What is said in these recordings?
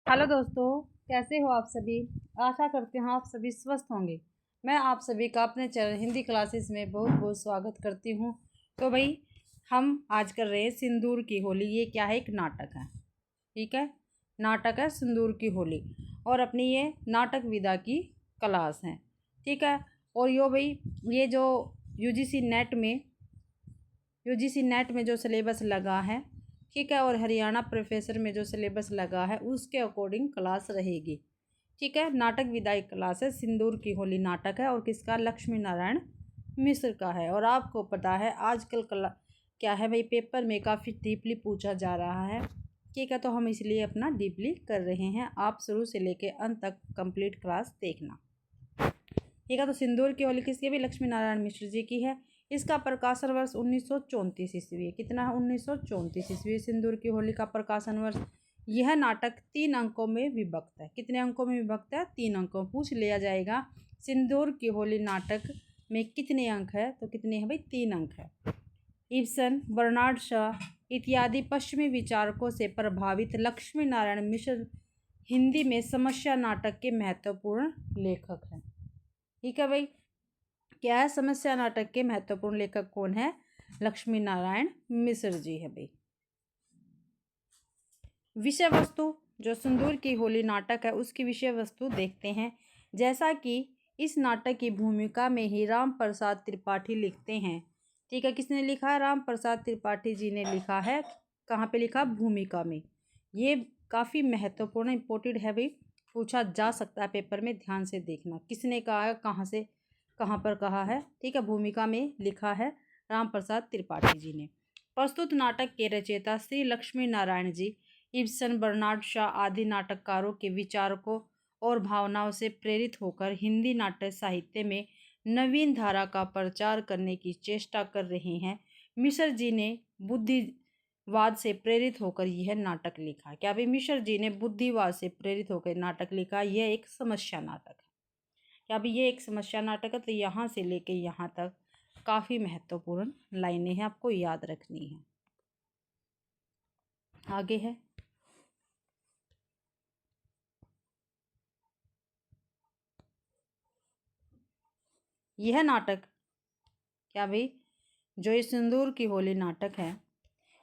Hello दोस्तों, कैसे हो आप सभी। आशा करते हैं आप सभी स्वस्थ होंगे। मैं आप सभी का अपने चैनल हिंदी क्लासेस में बहुत बहुत स्वागत करती हूँ। तो भाई, हम आज कर रहे हैं सिंदूर की होली। ये क्या है? एक नाटक है। ठीक है, नाटक है सिंदूर की होली। और अपनी ये नाटक विधा की क्लास है। ठीक है। और यो भाई, ये जो यूजीसी नेट में जो सिलेबस लगा है, ठीक है, और हरियाणा प्रोफेसर में जो सिलेबस लगा है उसके अकॉर्डिंग क्लास रहेगी। ठीक है, नाटक विदाई क्लास है। सिंदूर की होली नाटक है और किसका? लक्ष्मी नारायण मिश्र का है। और आपको पता है आजकल क्या है भाई, पेपर में काफ़ी डीपली पूछा जा रहा है। ठीक है, तो हम इसलिए अपना डीपली कर रहे हैं। आप शुरू से लेके अंत तक कंप्लीट क्लास देखना। ठीक है, तो सिंदूर की होली किसकी? भी लक्ष्मी नारायण मिश्र जी की है। इसका प्रकाशन वर्ष 1934 ईस्वी है। कितना है? 1934 ईस्वी सिंदूर की होली का प्रकाशन वर्ष। यह नाटक 3 अंकों में विभक्त है। कितने अंकों में विभक्त है? 3 अंकों। पूछ लिया जाएगा सिंदूर की होली नाटक में कितने अंक है, तो कितने हैं भाई? 3 अंक है। इब्सन, बर्नार्ड शॉ इत्यादि पश्चिमी विचारकों से प्रभावित लक्ष्मी नारायण मिश्र हिंदी में समस्या नाटक के महत्वपूर्ण लेखक हैं। ठीक है भाई, क्या है? समस्या नाटक के महत्वपूर्ण लेखक कौन है? लक्ष्मी नारायण मिश्र जी है भाई। विषय वस्तु, जो सिंदूर की होली नाटक है उसकी विषय वस्तु देखते हैं। जैसा कि इस नाटक की भूमिका में ही राम प्रसाद त्रिपाठी लिखते हैं। ठीक है, किसने लिखा है? राम प्रसाद त्रिपाठी जी ने लिखा है। कहाँ पे लिखा? भूमिका में। ये काफ़ी महत्वपूर्ण इंपॉर्टेंट है भाई, पूछा जा सकता है पेपर में। ध्यान से देखना किसने कहा है, कहाँ से कहाँ पर कहा है। ठीक है, भूमिका में लिखा है राम प्रसाद त्रिपाठी जी ने। प्रस्तुत नाटक के रचयिता Shri Lakshmi Narayan ji Ibsen, Bernard Shaw आदि नाटककारों के विचारकों और भावनाओं से प्रेरित होकर हिंदी नाट्य साहित्य में नवीन धारा का प्रचार करने की चेष्टा कर रहे हैं। मिश्र जी ने बुद्धिवाद से प्रेरित होकर यह नाटक लिखा। क्या भाई? मिश्र जी ने बुद्धिवाद से प्रेरित होकर नाटक लिखा। यह एक समस्या नाटक है। क्या भाई? ये एक समस्या नाटक है। तो यहाँ से लेके यहाँ तक काफ़ी महत्वपूर्ण लाइनें हैं, आपको याद रखनी है। आगे है, यह नाटक, क्या भाई, जो ये सिंदूर की होली नाटक है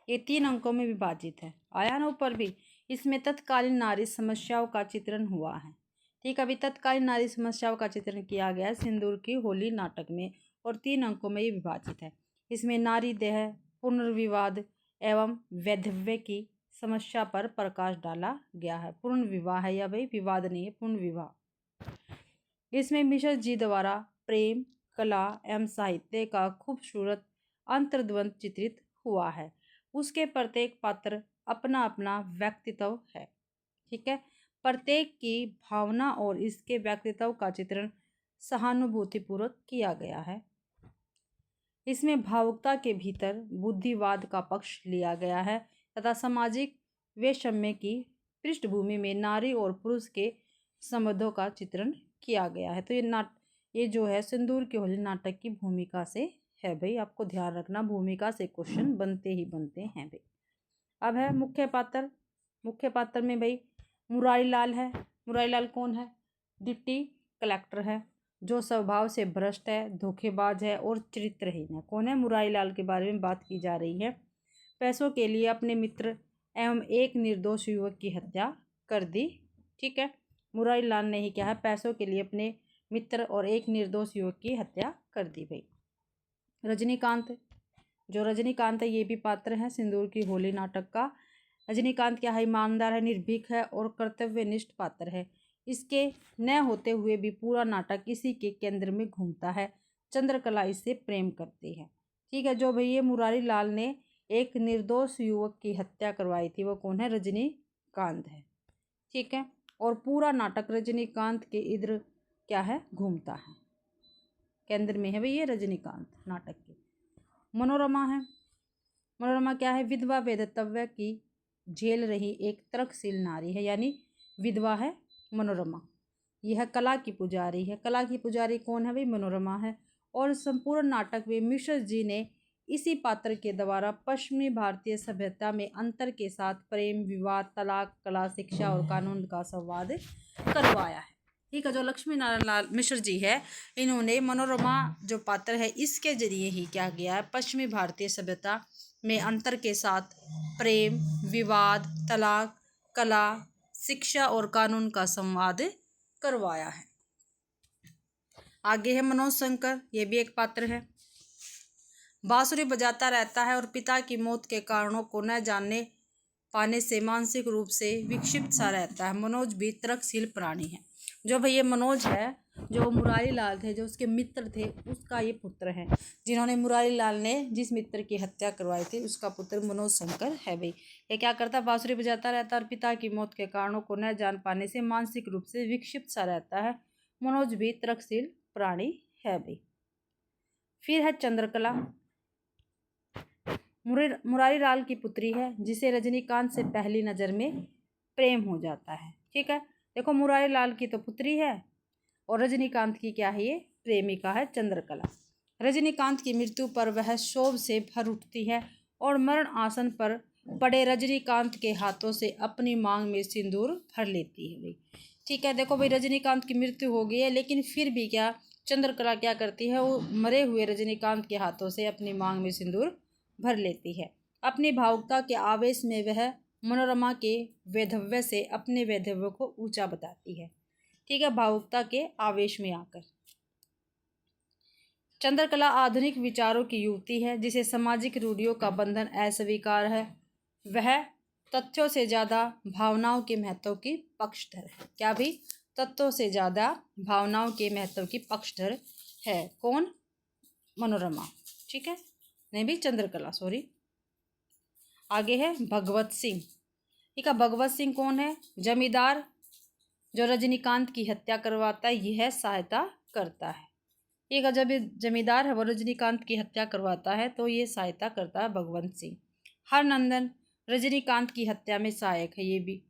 ये 3 अंकों में विभाजित है। आयानों पर भी इसमें तत्कालीन नारी समस्याओं का चित्रण हुआ है। ठीक है, अभी तत्कालीन नारी समस्याओं का चित्रण किया गया है सिंदूर की होली नाटक में, और 3 अंकों में ये विभाजित है। इसमें नारी देह, पुनर्विवाद एवं वैधव्य की समस्या पर प्रकाश डाला गया है। पुनर्विवाह है या भाई विवाद नहीं है, पुनर्विवाह। इसमें मिश्र जी द्वारा प्रेम, कला एवं साहित्य का खूबसूरत अंतर्द्वंद चित्रित हुआ है। उसके प्रत्येक पात्र अपना अपना व्यक्तित्व है। ठीक है, प्रत्येक की भावना और इसके व्यक्तित्व का चित्रण सहानुभूतिपूर्वक किया गया है। इसमें भावुकता के भीतर बुद्धिवाद का पक्ष लिया गया है तथा सामाजिक वैषम्य की पृष्ठभूमि में नारी और पुरुष के संबंधों का चित्रण किया गया है। तो ये जो है सिंदूर की होली नाटक की भूमिका से है भाई। आपको ध्यान रखना, भूमिका से क्वेश्चन बनते ही बनते हैं भाई। अब है मुख्य पात्र। मुख्य पात्र में भाई मुरारी लाल है। मुरारी लाल कौन है? डिप्टी कलेक्टर है, जो स्वभाव से भ्रष्ट है, धोखेबाज है और चरित्रहीन है। कौन है? मुरारी लाल के बारे में बात की जा रही है। पैसों के लिए अपने मित्र एवं एक निर्दोष युवक की हत्या कर दी। ठीक है, मुरारी लाल ने ही क्या है, पैसों के लिए अपने मित्र और एक निर्दोष युवक की हत्या कर दी भाई। रजनीकांत, जो रजनीकांत है ये भी पात्र है सिंदूर की होली नाटक का। रजनीकांत क्या है? ईमानदार है, निर्भीक है और कर्तव्यनिष्ठ पात्र है। इसके न होते हुए भी पूरा नाटक इसी के केंद्र में घूमता है। चंद्रकला इससे प्रेम करती है। ठीक है, जो भैया मुरारी लाल ने एक निर्दोष युवक की हत्या करवाई थी वो कौन है? रजनीकांत है। ठीक है, और पूरा नाटक रजनीकांत के इधर क्या है? घूमता है, केंद्र में है भाई ये रजनीकांत नाटक के। मनोरमा है। मनोरमा क्या है? विधवा वेधतव्य की झेल रही एक तर्कशील नारी है, यानी विधवा है मनोरमा। यह कला की पुजारी है। कला की पुजारी कौन है भाई? मनोरमा है। और संपूर्ण नाटक में मिश्र जी ने इसी पात्र के द्वारा पश्चिमी भारतीय सभ्यता में अंतर के साथ प्रेम, विवाद, तलाक, कला, शिक्षा और कानून का संवाद करवाया है। ठीक है, जो लक्ष्मी नारायण लाल मिश्र जी है, इन्होंने मनोरमा जो पात्र है इसके जरिए ही क्या किया है, पश्चिमी भारतीय सभ्यता में अंतर के साथ प्रेम, विवाद, तलाक, कला, शिक्षा और कानून का संवाद करवाया है। आगे है मनोज शंकर, ये भी एक पात्र है। बांसुरी बजाता रहता है और पिता की मौत के कारणों को न जानने पाने से मानसिक रूप से विक्षिप्त सा रहता है। मनोज भी तर्कशील प्राणी है। जो भाई ये मनोज है, जो मुरारी लाल थे, जो उसके मित्र थे, उसका ये पुत्र है, जिन्होंने मुरारी लाल ने जिस मित्र की हत्या करवाई थी उसका पुत्र मनोज शंकर है। भाई ये क्या करता है, बांसुरी बजाता रहता है और पिता की मौत के कारणों को न जान पाने से मानसिक रूप से विक्षिप्त सा रहता है। मनोज भी तर्कशील प्राणी है। भाई फिर है चंद्रकला, मुरारी लाल की पुत्री है, जिसे रजनीकांत से पहली नज़र में प्रेम हो जाता है। ठीक है, देखो मुरारी लाल की तो पुत्री है और रजनीकांत की क्या है, ये प्रेमिका है चंद्रकला। रजनीकांत की मृत्यु पर वह शोभ से भर उठती है और मरण आसन पर पड़े रजनीकांत के हाथों से अपनी मांग में सिंदूर भर लेती है। भाई ठीक है, देखो भाई रजनीकांत की मृत्यु हो गई है, लेकिन फिर भी क्या चंद्रकला क्या करती है, वो मरे हुए रजनीकांत के हाथों से अपनी मांग में सिंदूर भर लेती है। अपनी भावुकता के आवेश में वह मनोरमा के वैधव्य से अपने वैधव्य को ऊंचा बताती है। ठीक है, भावुकता के आवेश में आकर। चंद्रकला आधुनिक विचारों की युवती है, जिसे सामाजिक रूढ़ियों का बंधन अस्वीकार है। वह तथ्यों से ज़्यादा भावनाओं के महत्व की पक्षधर है। क्या भी, तथ्यों से ज़्यादा भावनाओं के महत्व की पक्षधर है। कौन, मनोरमा। ठीक है, नहीं भी चंद्रकला, सॉरी। आगे है भगवत सिंह। ठीक है, भगवत सिंह कौन है, जमींदार जो रजनीकांत की हत्या करवाता है, यह सहायता करता है। एक जब जमींदार है वो रजनीकांत की हत्या करवाता है तो ये सहायता करता है भगवंत सिंह। हरनंदन रजनीकांत की हत्या में सहायक है ये भी।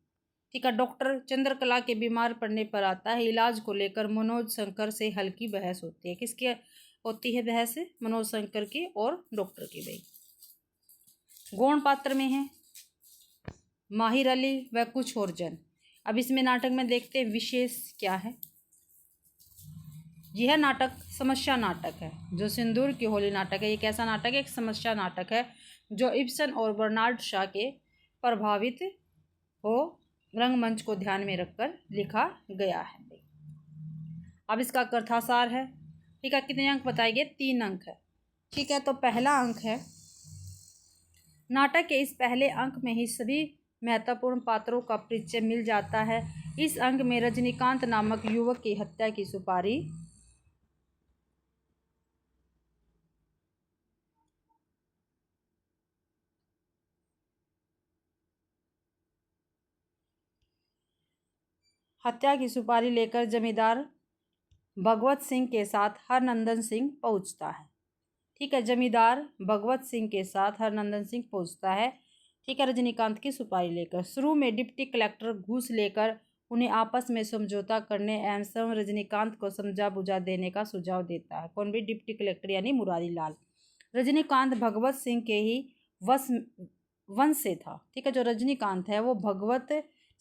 ठीक है, डॉक्टर चंद्रकला के बीमार पड़ने पर आता है। इलाज को लेकर मनोज शंकर से हल्की बहस होती है। किसकी होती है बहस, मनोज शंकर की और डॉक्टर की। भाई गौण पात्र में है माहिर अली व कुछ और जन। अब इसमें नाटक में देखते हैं विशेष क्या है। यह नाटक समस्या नाटक है, जो सिंदूर की होली नाटक है। ये कैसा नाटक है, एक समस्या नाटक है, जो इब्सन और बर्नार्ड शॉ के प्रभावित हो रंगमंच को ध्यान में रखकर लिखा गया है। अब इसका कथासार है। ठीक है, कितने अंक बताएंगे, 3 अंक है। ठीक है, तो पहला अंक है, नाटक के इस पहले अंक में ही सभी महत्वपूर्ण पात्रों का परिचय मिल जाता है। इस अंक में रजनीकांत नामक युवक की हत्या की सुपारी लेकर जमींदार भगवत सिंह के साथ हरनंदन सिंह पहुंचता है। ठीक है, जमींदार भगवत सिंह के साथ हरनंदन सिंह पहुंचता है। ठीक है, रजनीकांत की सुपारी लेकर। शुरू में डिप्टी कलेक्टर घूस लेकर उन्हें आपस में समझौता करने एवं स्वयं रजनीकांत को समझा बुझा देने का सुझाव देता है। कौन भी, डिप्टी कलेक्टर यानी मुरारी लाल। रजनीकांत भगवत सिंह के ही वंश से था। ठीक है, जो रजनीकांत है वो भगवत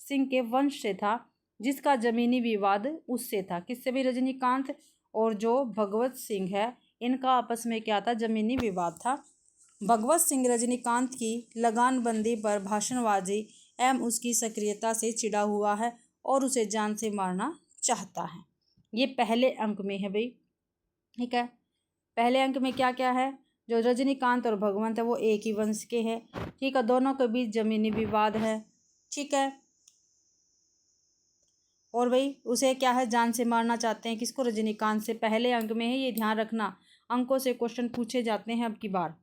सिंह के वंश से था, जिसका जमीनी विवाद उससे था। किससे भी, रजनीकांत और जो भगवत सिंह है इनका आपस में क्या था, जमीनी विवाद था। भगवत सिंह रजनीकांत की लगानबंदी पर भाषणबाजी एवं उसकी सक्रियता से चिढ़ा हुआ है और उसे जान से मारना चाहता है। ये पहले अंक में है। भाई ठीक है, पहले अंक में क्या क्या है, जो रजनीकांत और भगवंत है वो एक ही वंश के हैं। ठीक है, दोनों के बीच जमीनी विवाद है। ठीक है, और भाई उसे क्या है, जान से मारना चाहते हैं। किसको, रजनीकांत से। पहले अंक में है, ये ध्यान रखना, अंकों से क्वेश्चन पूछे जाते हैं अब की बार।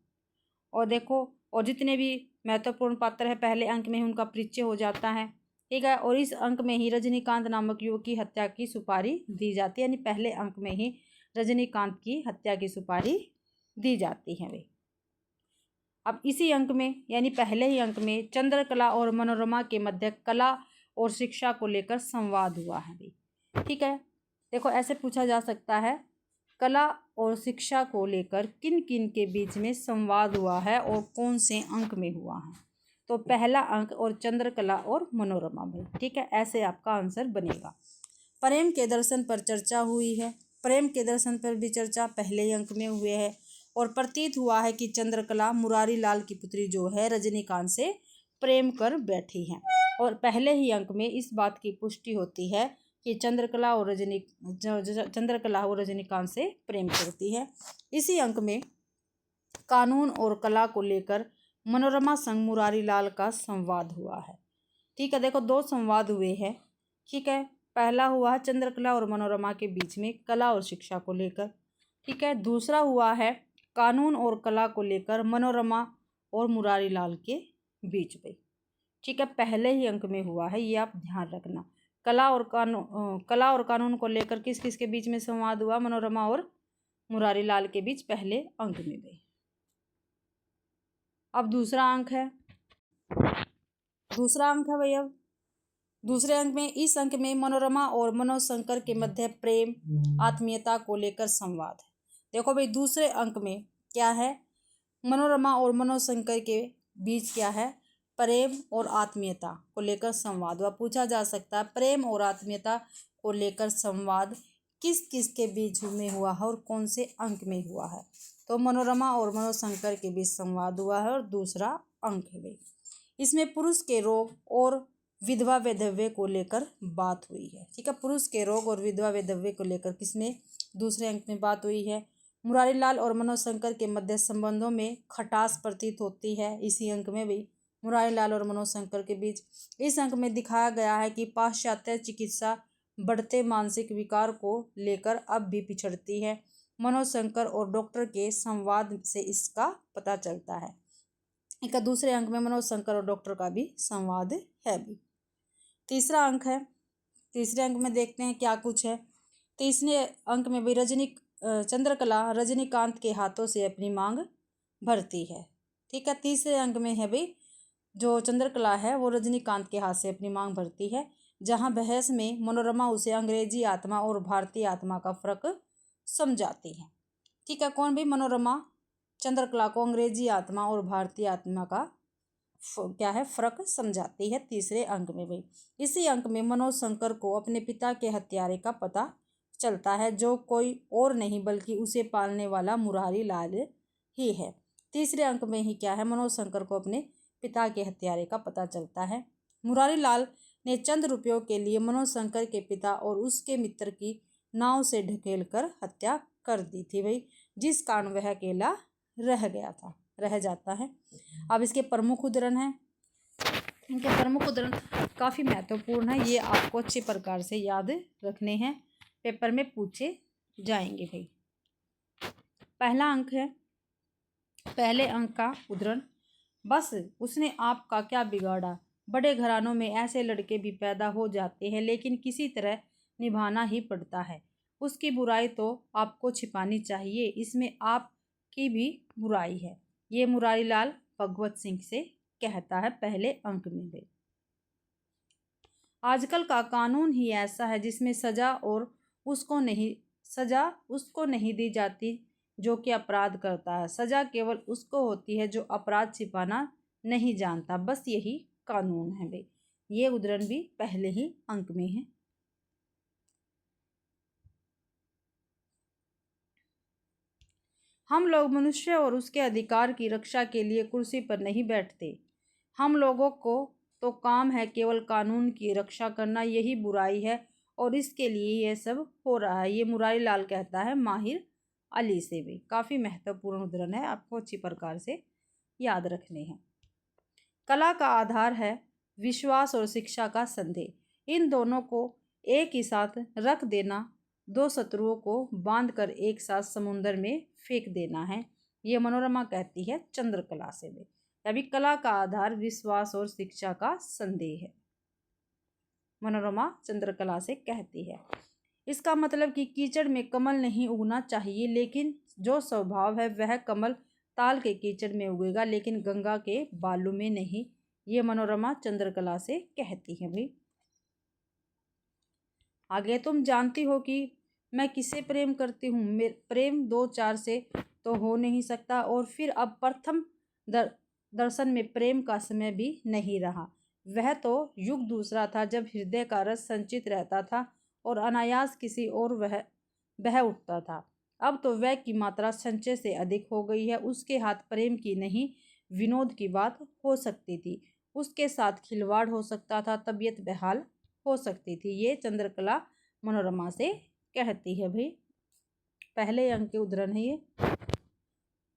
और देखो, और जितने भी महत्वपूर्ण पात्र है पहले अंक में ही उनका परिचय हो जाता है। ठीक है, और इस अंक में ही रजनीकांत नामक युवक की हत्या की सुपारी दी जाती है, यानी पहले अंक में ही रजनीकांत की हत्या की सुपारी दी जाती है। भाई अब इसी अंक में यानी पहले ही अंक में चंद्रकला और मनोरमा के मध्य कला और शिक्षा को लेकर संवाद हुआ है। भाई ठीक है, देखो ऐसे पूछा जा सकता है, कला और शिक्षा को लेकर किन किन के बीच में संवाद हुआ है और कौन से अंक में हुआ है। तो पहला अंक और चंद्रकला और मनोरमा भाई, ठीक है, ऐसे आपका आंसर बनेगा। प्रेम के दर्शन पर चर्चा हुई है, प्रेम के दर्शन पर भी चर्चा पहले ही अंक में हुए है। और प्रतीत हुआ है कि चंद्रकला मुरारी लाल की पुत्री जो है रजनीकांत से प्रेम कर बैठी हैं। और पहले ही अंक में इस बात की पुष्टि होती है कि चंद्रकला और रजनीकांत से प्रेम करती है। इसी अंक में कानून और कला को लेकर मनोरमा संग मुरारी लाल का संवाद हुआ है। ठीक है, देखो दो संवाद हुए हैं। ठीक है, पहला हुआ है चंद्रकला और मनोरमा के बीच में कला और शिक्षा को लेकर। ठीक है, दूसरा हुआ है कानून और कला को लेकर मनोरमा और मुरारी लाल के बीच में। ठीक है, पहले ही अंक में हुआ है, ये आप ध्यान रखना। कला और कानून को लेकर किस किस के बीच में संवाद हुआ, मनोरमा और मुरारी लाल के बीच पहले अंक में गई। अब दूसरा अंक है भाई। अब दूसरे अंक में, इस अंक में मनोरमा और मनोशंकर के मध्य प्रेम आत्मीयता को लेकर संवाद है। देखो भाई, दूसरे अंक में क्या है, मनोरमा और मनोशंकर के बीच क्या है, प्रेम और आत्मीयता को लेकर संवाद हुआ। पूछा जा सकता है प्रेम और आत्मीयता को लेकर संवाद किस किस के बीच में हुआ है और कौन से अंक में हुआ है। तो मनोरमा और मनोशंकर के बीच संवाद हुआ है और दूसरा अंक है भाई। इसमें पुरुष के रोग और विधवा वैधव्य को लेकर बात हुई है। ठीक है, पुरुष के रोग और विधवा वैधव्य को लेकर किसमें, दूसरे अंक में बात हुई है। मुरारी लाल और मनोशंकर के मध्य संबंधों में खटास प्रतीत होती है, इसी अंक में भी मुरारी लाल और मनोशंकर के बीच। इस अंक में दिखाया गया है कि पाश्चात्य चिकित्सा बढ़ते मानसिक विकार को लेकर अब भी पिछड़ती है। मनोशंकर और डॉक्टर के संवाद से इसका पता चलता है। एक दूसरे अंक में मनोशंकर और डॉक्टर का भी संवाद है भी। तीसरा अंक है, तीसरे अंक में देखते हैं क्या कुछ है। तीसरे अंक में भी चंद्रकला रजनीकांत के हाथों से अपनी मांग भरती है। ठीक है, तीसरे अंक में है भाई, जो चंद्रकला है वो रजनीकांत के हाथ से अपनी मांग भरती है, जहां बहस में मनोरमा उसे अंग्रेजी आत्मा और भारतीय आत्मा का फर्क समझाती है। ठीक है, कौन भाई, मनोरमा चंद्रकला को अंग्रेजी आत्मा और भारतीय आत्मा का क्या है, फर्क समझाती है तीसरे अंक में भाई। इसी अंक में मनोशंकर को अपने पिता के हत्यारे का पता चलता है, जो कोई और नहीं बल्कि उसे पालने वाला मुरारी लाल ही है। तीसरे अंक में ही क्या है, मनोशंकर को अपने पिता के हत्यारे का पता चलता है। मुरारी लाल ने चंद रुपयों के लिए मनोशंकर के पिता और उसके मित्र की नाव से ढकेल कर हत्या कर दी थी भाई, जिस कारण वह अकेला रह जाता है। अब इसके प्रमुख उदाहरण हैं, इनके प्रमुख उदाहरण काफ़ी महत्वपूर्ण है, ये आपको अच्छे प्रकार से याद रखने हैं, पेपर में पूछे जाएंगे भाई। पहला अंक है, पहले अंक का उदाहरण, बस उसने आपका क्या बिगाड़ा। बड़े घरानों में ऐसे लड़के भी पैदा हो जाते हैं, लेकिन किसी तरह निभाना ही पड़ता है। उसकी बुराई तो आपको छिपानी चाहिए, इसमें आपकी भी बुराई है। ये मुरारी लाल भगवत सिंह से कहता है पहले अंक में भी। आजकल का कानून ही ऐसा है जिसमें सजा उसको नहीं दी जाती जो कि अपराध करता है। सजा केवल उसको होती है जो अपराध छिपाना नहीं जानता। बस यही कानून है भाई। ये उदाहरण भी पहले ही अंक में है। हम लोग मनुष्य और उसके अधिकार की रक्षा के लिए कुर्सी पर नहीं बैठते। हम लोगों को तो काम है केवल कानून की रक्षा करना, यही बुराई है और इसके लिए यह सब हो रहा है। ये मुरारी लाल कहता है माहिर अली से भी। काफ़ी महत्वपूर्ण उदाहरण है, आपको अच्छी प्रकार से याद रखने हैं। कला का आधार है विश्वास और शिक्षा का संदेह। इन दोनों को एक ही साथ रख देना दो शत्रुओं को बांधकर एक साथ समुद्र में फेंक देना है। ये मनोरमा कहती है चंद्रकला से भी। अभी कला का आधार विश्वास और शिक्षा का संदेह है, मनोरमा चंद्रकला से कहती है। इसका मतलब कि कीचड़ में कमल नहीं उगना चाहिए, लेकिन जो स्वभाव है वह कमल ताल के कीचड़ में उगेगा, लेकिन गंगा के बालू में नहीं। ये मनोरमा चंद्रकला से कहती है भाई। आगे, तुम जानती हो कि मैं किसे प्रेम करती हूँ? प्रेम 2-4 से तो हो नहीं सकता। और फिर अब प्रथम दर्शन में प्रेम का समय भी नहीं रहा। वह तो युग दूसरा था जब हृदय का रस संचित रहता था और अनायास किसी और वह बह उठता था। अब तो वह की मात्रा संचय से अधिक हो गई है। उसके हाथ प्रेम की नहीं, विनोद की बात हो सकती थी। उसके साथ खिलवाड़ हो सकता था, तबीयत बेहाल हो सकती थी। ये चंद्रकला मनोरमा से कहती है। भाई पहले अंक के उदाहरण है ये।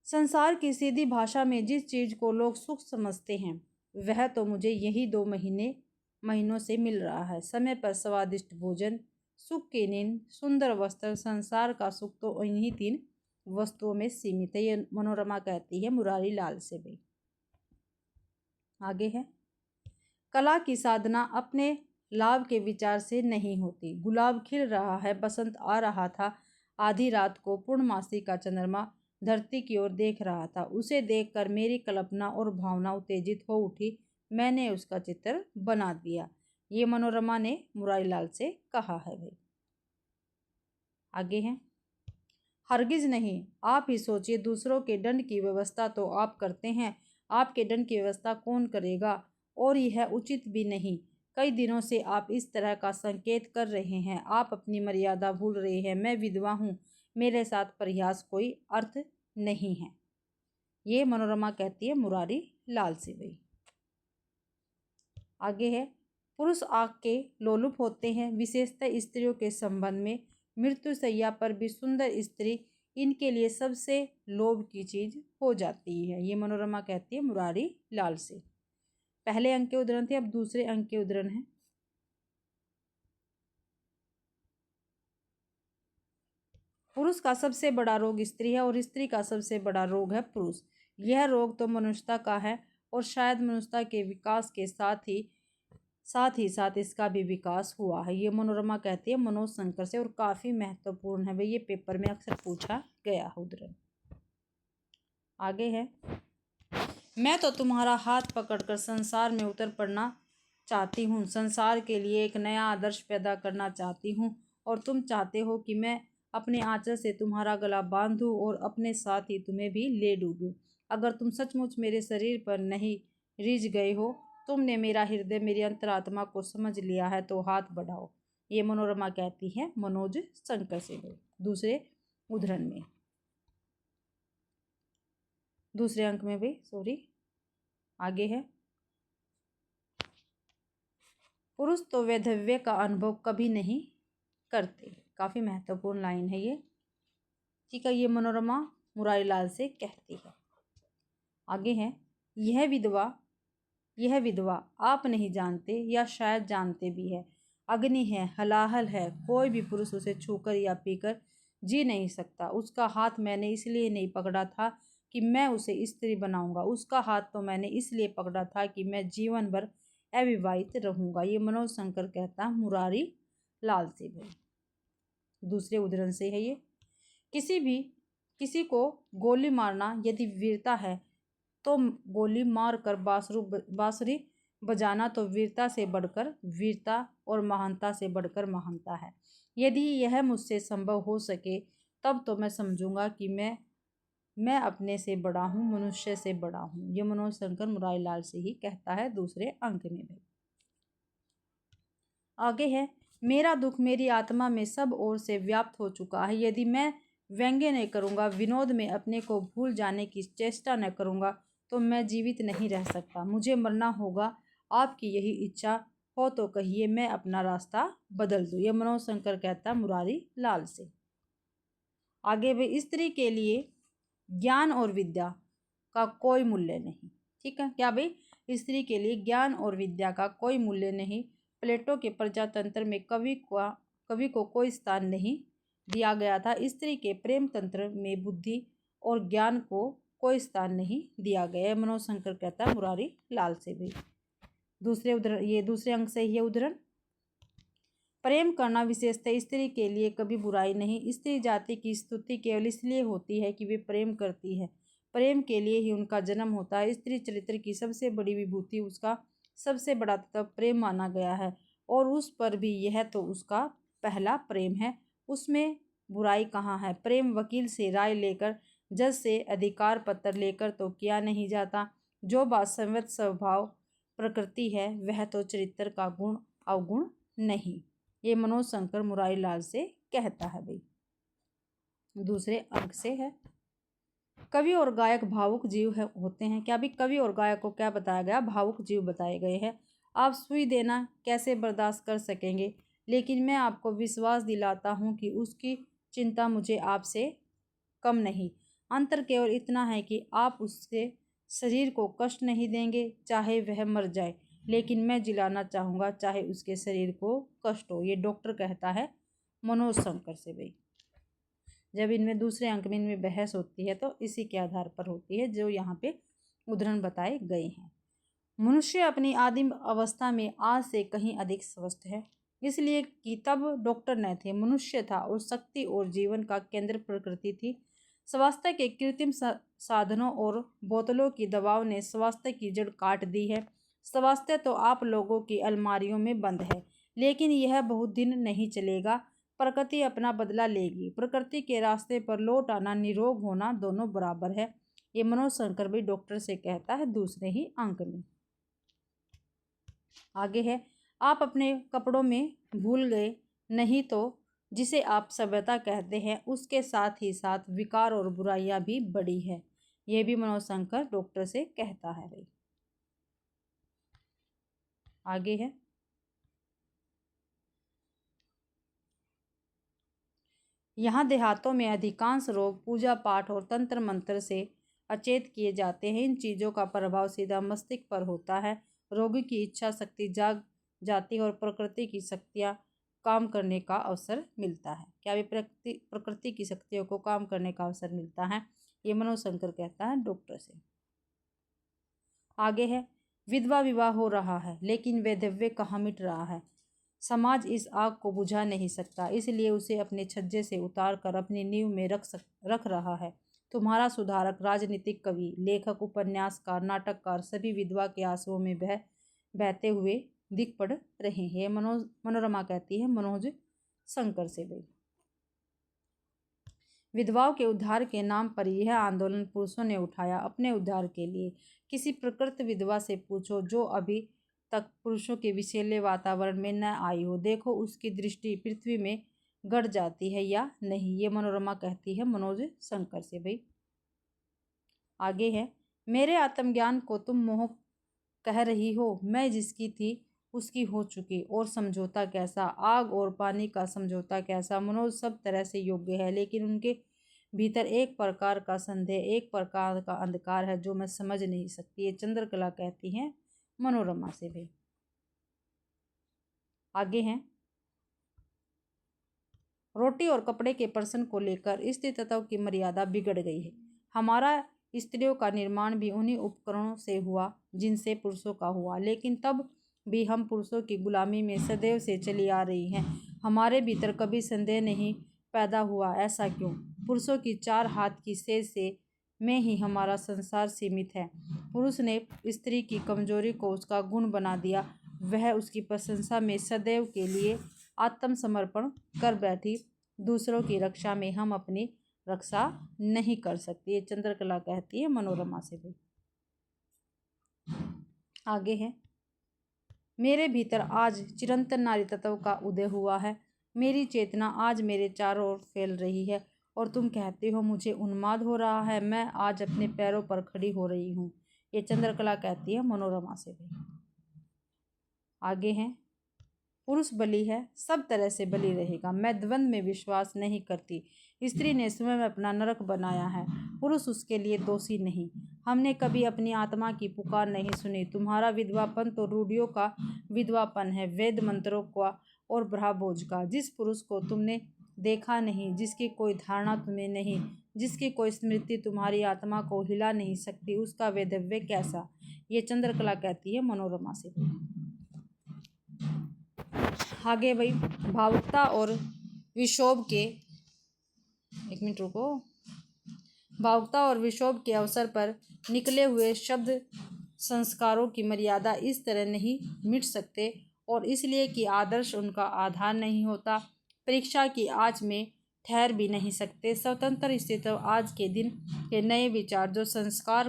संसार की सीधी भाषा में जिस चीज को लोग सुख समझते हैं वह तो मुझे यही 2 महीनों से मिल रहा है। समय पर स्वादिष्ट भोजन, सुख की नींद, सुंदर वस्त्र। संसार का सुख तो इन्हीं 3 वस्तुओं में सीमित है। ये मनोरमा कहती है मुरारी लाल से। भाई आगे है, कला की साधना अपने लाभ के विचार से नहीं होती। गुलाब खिल रहा है, बसंत आ रहा था। आधी रात को पूर्णमासी का चंद्रमा धरती की ओर देख रहा था। उसे देखकर मेरी कल्पना और भावना उत्तेजित हो उठी। मैंने उसका चित्र बना दिया। ये मनोरमा ने मुरारी लाल से कहा है। भाई आगे है, हरगिज नहीं, आप ही सोचिए, दूसरों के दंड की व्यवस्था तो आप करते हैं, आपके दंड की व्यवस्था कौन करेगा? और यह उचित भी नहीं। कई दिनों से आप इस तरह का संकेत कर रहे हैं। आप अपनी मर्यादा भूल रहे हैं। मैं विधवा हूँ, मेरे साथ प्रयास कोई अर्थ नहीं है। ये मनोरमा कहती है मुरारी लाल से। भाई आगे है, पुरुष आग के लोलुप होते हैं, विशेषतः स्त्रियों के संबंध में। मृत्युशैया पर भी सुंदर स्त्री इनके लिए सबसे लोभ की चीज हो जाती है। ये मनोरमा कहती है मुरारी लाल से। पहले अंक के उदाहरण थे, अब दूसरे अंक के उदाहरण है। पुरुष का सबसे बड़ा रोग स्त्री है और स्त्री का सबसे बड़ा रोग है पुरुष। यह रोग तो मनुष्यता का है और शायद मनुष्यता के विकास के साथ इसका भी विकास हुआ है। ये मनोरमा कहती है मनोज शंकर से और काफी महत्वपूर्ण है। भाई ये पेपर में अक्सर पूछा गया है उदाहरण। आगे है, मैं तो तुम्हारा हाथ पकड़कर संसार में उतर पड़ना चाहती हूँ, संसार के लिए एक नया आदर्श पैदा करना चाहती हूँ और तुम चाहते हो कि मैं अपने आंचल से तुम्हारा गला बांधूं और अपने साथ ही तुम्हें भी ले डूबूं। अगर तुम सचमुच मेरे शरीर पर नहीं रिझ गए हो, तुमने मेरा हृदय, मेरी अंतरात्मा को समझ लिया है, तो हाथ बढ़ाओ। ये मनोरमा कहती है मनोज शंकर से। दूसरे उदाहरण में, दूसरे अंक में भी आगे है, पुरुष तो वैधव्य का अनुभव कभी नहीं करते। काफी महत्वपूर्ण लाइन है ये। ठीक है, ये मनोरमा मुरारी लाल से कहती है। आगे है, यह विधवा आप नहीं जानते या शायद जानते भी है, अग्नि है, हलाहल है। कोई भी पुरुष उसे छूकर या पीकर जी नहीं सकता। उसका हाथ मैंने इसलिए नहीं पकड़ा था कि मैं उसे स्त्री बनाऊंगा। उसका हाथ तो मैंने इसलिए पकड़ा था कि मैं जीवन भर अविवाहित रहूंगा। ये मनोज शंकर कहता मुरारी लाल से। भाई दूसरे उदाहरण से है ये, किसी को गोली मारना यदि वीरता है तो गोली मार कर बांसुरी बजाना तो वीरता से बढ़कर वीरता और महानता से बढ़कर महानता है। यदि यह मुझसे संभव हो सके तब तो मैं समझूंगा कि मैं अपने से बड़ा हूँ, मनुष्य से बड़ा हूँ। ये मनोज शंकर मुरारी लाल से ही कहता है दूसरे अंक में। भी आगे है, मेरा दुख मेरी आत्मा में सब ओर से व्याप्त हो चुका है। यदि मैं व्यंग्य नहीं करूँगा, विनोद में अपने को भूल जाने की चेष्टा न करूँगा तो मैं जीवित नहीं रह सकता। मुझे मरना होगा। आपकी यही इच्छा हो तो कहिए, मैं अपना रास्ता बदल दूँ। ये मनोज शंकर कहता मुरारी लाल से। आगे भी, स्त्री के लिए ज्ञान और विद्या का कोई मूल्य नहीं। ठीक है, क्या भाई, स्त्री के लिए ज्ञान और विद्या का कोई मूल्य नहीं। प्लेटो के प्रजातंत्र में कवि को कोई स्थान नहीं दिया गया था। स्त्री के प्रेम तंत्र में बुद्धि और ज्ञान को कोई स्थान नहीं दिया गया। मनोज शंकर कहता है मुरारी लाल से। भी दूसरे उदाहरण, ये दूसरे अंक से ही उदाहरण, प्रेम करना विशेषतः स्त्री के लिए कभी बुराई नहीं। स्त्री जाति की स्तुति केवल इसलिए होती है कि वे प्रेम करती है। प्रेम के लिए ही उनका जन्म होता है। स्त्री चरित्र की सबसे बड़ी विभूति, उसका सबसे बड़ा तत्व प्रेम माना गया है और उस पर भी यह तो उसका पहला प्रेम है। उसमें बुराई कहाँ है। प्रेम वकील से राय लेकर, जज से अधिकार पत्र लेकर तो किया नहीं जाता। जो बात संवत स्वभाव प्रकृति है वह तो चरित्र का गुण अवगुण नहीं। ये मनोज शंकर मुरारी लाल से कहता है भाई। दूसरे अंक से है, कवि और गायक भावुक जीव होते हैं। क्या भी कवि और गायक को क्या बताया गया, भावुक जीव बताए गए हैं। आप सुई देना कैसे बर्दाश्त कर सकेंगे, लेकिन मैं आपको विश्वास दिलाता हूँ कि उसकी चिंता मुझे आपसे कम नहीं। अंतर केवल इतना है कि आप उसके शरीर को कष्ट नहीं देंगे चाहे वह मर जाए, लेकिन मैं जिलाना चाहूँगा चाहे उसके शरीर को कष्ट हो। ये डॉक्टर कहता है मनोज शंकर से भाई। जब इनमें दूसरे अंक में इनमें बहस होती है तो इसी के आधार पर होती है जो यहाँ पे उदाहरण बताए गए हैं। मनुष्य अपनी आदिम अवस्था में आज से कहीं अधिक स्वस्थ है, इसलिए कि तब डॉक्टर न थे, मनुष्य था और शक्ति और जीवन का केंद्र प्रकृति थी। स्वास्थ्य के कृत्रिम साधनों और बोतलों की दवाओं ने स्वास्थ्य की जड़ काट दी है। स्वास्थ्य तो आप लोगों की अलमारियों में बंद है, लेकिन यह बहुत दिन नहीं चलेगा। प्रकृति अपना बदला लेगी। प्रकृति के रास्ते पर लौट आना, निरोग होना दोनों बराबर है। ये मनोज शंकर भी डॉक्टर से कहता है दूसरे ही अंक में। आगे है, आप अपने कपड़ों में भूल गए नहीं तो जिसे आप सभ्यता कहते हैं उसके साथ ही साथ विकार और बुराइयां भी बड़ी है। यह भी मनोज शंकर डॉक्टर से कहता है भाई। आगे है, यहाँ देहातों में अधिकांश रोग पूजा पाठ और तंत्र मंत्र से अचेत किए जाते हैं। इन चीज़ों का प्रभाव सीधा मस्तिष्क पर होता है। रोगी की इच्छा शक्ति जाग जाती है और प्रकृति की शक्तियाँ काम करने का अवसर मिलता है। क्या भी प्रकृति की शक्तियों को काम करने का अवसर मिलता है। ये मनोज शंकर कहता है डॉक्टर से। आगे है, विधवा विवाह हो रहा है लेकिन वैधव्य कहाँ मिट रहा है। समाज इस आग को बुझा नहीं सकता, इसलिए उसे अपने छज्जे से उतार कर अपनी नींव में रख रहा है। तुम्हारा सुधारक, राजनीतिक कवि, लेखक, उपन्यासकार, नाटककार सभी विधवा के आंसुओं में बहते हुए दिख पड़ रहे हैं। मनोरमा कहती है मनोज शंकर से भाई। विधवाओं के उद्धार के नाम पर यह आंदोलन पुरुषों ने उठाया अपने उद्धार के लिए। किसी प्रकृत विधवा से पूछो जो अभी तक पुरुषों के विषैले वातावरण में न आई हो, देखो उसकी दृष्टि पृथ्वी में गड़ जाती है या नहीं। ये मनोरमा कहती है मनोज शंकर से भाई। आगे है, मेरे आत्मज्ञान को तुम मोह कह रही हो, मैं जिसकी थी उसकी हो चुकी, और समझौता कैसा, आग और पानी का समझौता कैसा। मनोज सब तरह से योग्य है, लेकिन उनके भीतर एक प्रकार का संदेह, एक प्रकार का अंधकार है जो मैं समझ नहीं सकती। ये चंद्रकला कहती हैं मनोरमा से भी। आगे हैं, रोटी और कपड़े के प्रश्न को लेकर स्त्री तत्व की मर्यादा बिगड़ गई है। हमारा स्त्रियों का निर्माण भी उन्हीं उपकरणों से हुआ जिनसे पुरुषों का हुआ, लेकिन तब भी हम पुरुषों की गुलामी में सदैव से चली आ रही हैं। हमारे भीतर कभी संदेह नहीं पैदा हुआ, ऐसा क्यों? पुरुषों की 4 हाथ की सेज से में ही हमारा संसार सीमित है। पुरुष ने स्त्री की कमजोरी को उसका गुण बना दिया। वह उसकी प्रशंसा में सदैव के लिए आत्मसमर्पण कर बैठी। दूसरों की रक्षा में हम अपनी रक्षा नहीं कर सकते। ये चंद्रकला कहती है मनोरमा से भी। आगे है, मेरे भीतर आज चिरंतन नारी तत्व का उदय हुआ है। मेरी चेतना आज मेरे चारों ओर फैल रही है और तुम कहते हो मुझे उन्माद हो रहा है। मैं आज अपने पैरों पर खड़ी हो रही हूँ। ये चंद्रकला कहती है मनोरमा से भी। आगे हैं, पुरुष बलि है, सब तरह से बलि रहेगा। मैं द्वंद्व में विश्वास नहीं करती। स्त्री ने स्वयं अपना नरक बनाया है, पुरुष उसके लिए दोषी नहीं। हमने कभी अपनी आत्मा की पुकार नहीं सुनी। तुम्हारा विधवापन तो रूढ़ियों का विधवापन है, वेद मंत्रों का और ब्रह्मभोज का। जिस पुरुष को तुमने देखा नहीं, जिसकी कोई धारणा तुम्हें नहीं, जिसकी कोई स्मृति तुम्हारी आत्मा को हिला नहीं सकती, उसका वैधव्य कैसा। ये चंद्रकला कहती है मनोरमा से। आगे भाई, भावुकता और विक्षोभ के, एक मिनट रुको, भावुकता और विक्षोभ के अवसर पर निकले हुए शब्द संस्कारों की मर्यादा इस तरह नहीं मिट सकते, और इसलिए कि आदर्श उनका आधार नहीं होता। परीक्षा की आँच में ठहर भी नहीं सकते। स्वतंत्र स्थिति आज के दिन के नए विचार जो संसार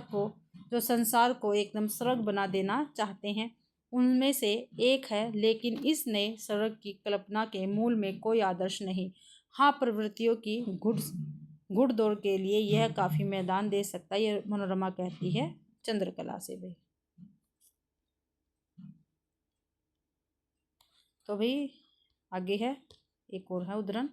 को एकदम स्वर्ग बना देना चाहते हैं, उनमें से एक है। लेकिन इस नए स्वर्ग की कल्पना के मूल में कोई आदर्श नहीं। हाँ, प्रवृत्तियों की घुड़दौड़ के लिए यह काफी मैदान दे सकता है। यह मनोरमा कहती है चंद्रकला से भाई। तो भाई आगे है, एक और है उदाहरण।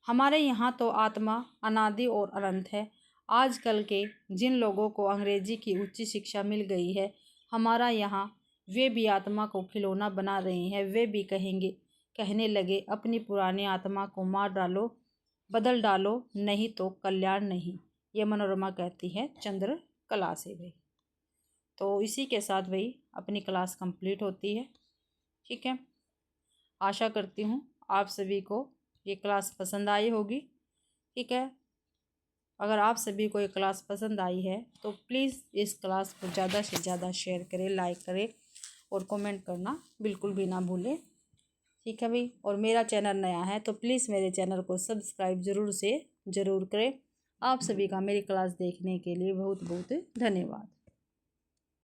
हमारे यहाँ तो आत्मा अनादि और अनंत है। आजकल के जिन लोगों को अंग्रेजी की उच्च शिक्षा मिल गई है, हमारा यहाँ वे भी आत्मा को खिलौना बना रहे हैं। वे भी कहने लगे, अपनी पुरानी आत्मा को मार डालो, बदल डालो, नहीं तो कल्याण नहीं। ये मनोरमा कहती है चंद्रकला से भाई। तो इसी के साथ भाई अपनी क्लास कंप्लीट होती है। ठीक है, आशा करती हूँ आप सभी को ये क्लास पसंद आई होगी। ठीक है, अगर आप सभी को ये क्लास पसंद आई है तो प्लीज़ इस क्लास को ज़्यादा से ज़्यादा शेयर करें, लाइक करें और कमेंट करना बिल्कुल भी ना भूलें। ठीक है भाई, और मेरा चैनल नया है तो प्लीज़ मेरे चैनल को सब्सक्राइब ज़रूर करें। आप सभी का मेरी क्लास देखने के लिए बहुत बहुत धन्यवाद।